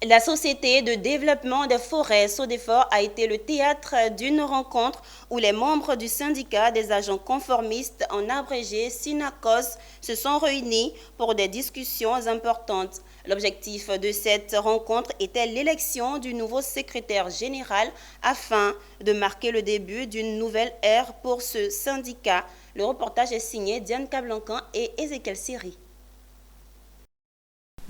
La Société de développement des forêts SODEFOR a été le théâtre d'une rencontre où les membres du syndicat des agents conformistes, en abrégé SYNACOS, se sont réunis pour des discussions importantes. L'objectif de cette rencontre était l'élection du nouveau secrétaire général afin de marquer le début d'une nouvelle ère pour ce syndicat. Le reportage est signé Diane Cablancan et Ezekiel Siri.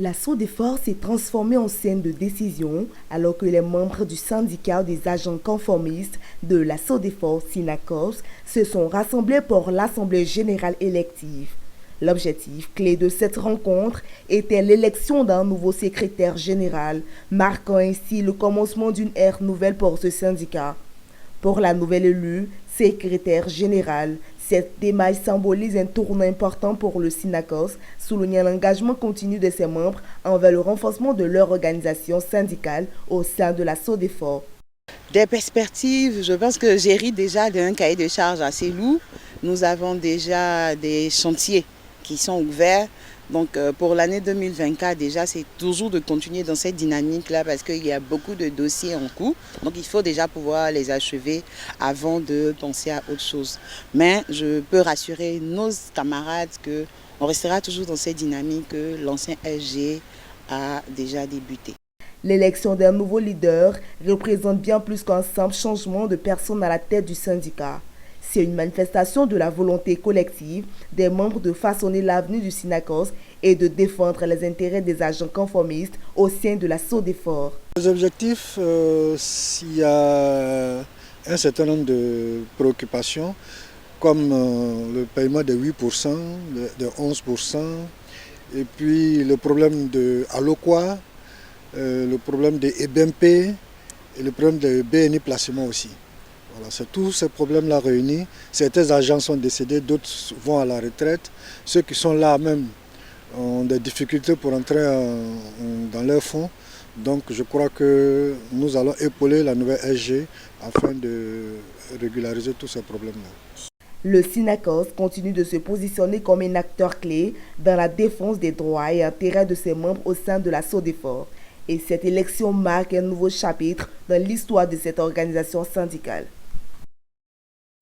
La SODEFOR s'est transformée en scène de décision alors que les membres du syndicat des agents conformistes de la SODEFOR SYNACOS se sont rassemblés pour l'Assemblée générale élective. L'objectif clé de cette rencontre était l'élection d'un nouveau secrétaire général, marquant ainsi le commencement d'une ère nouvelle pour ce syndicat. Pour la nouvelle élue, secrétaire générale, cette démarche symbolise un tournant important pour le SYNACOS, soulignant l'engagement continu de ses membres envers le renforcement de leur organisation syndicale au sein de la SODEFOR. Des perspectives, je pense que j'hérite déjà d'un cahier de charges assez lourd. Nous avons déjà des chantiers qui sont ouverts. Donc pour l'année 2024, déjà, c'est toujours de continuer dans cette dynamique-là parce qu'il y a beaucoup de dossiers en cours. Donc il faut déjà pouvoir les achever avant de penser à autre chose. Mais je peux rassurer nos camarades qu'on restera toujours dans cette dynamique que l'ancien SG a déjà débuté. L'élection d'un nouveau leader représente bien plus qu'un simple changement de personne à la tête du syndicat. C'est une manifestation de la volonté collective des membres de façonner l'avenir du SYNACOS et de défendre les intérêts des agents conformistes au sein de la SODEFOR. Les objectifs, il y a un certain nombre de préoccupations comme le paiement de 8%, de 11%, et puis le problème de Aloqua, le problème de EBMP et le problème de BNI placement aussi. Voilà, c'est tous ces problèmes-là réunis. Certains agents sont décédés, d'autres vont à la retraite. Ceux qui sont là même ont des difficultés pour entrer dans leurs fonds. Donc je crois que nous allons épauler la nouvelle SG afin de régulariser tous ces problèmes-là. Le SYNACOS continue de se positionner comme un acteur clé dans la défense des droits et intérêts de ses membres au sein de la SODEFOR. Et cette élection marque un nouveau chapitre dans l'histoire de cette organisation syndicale.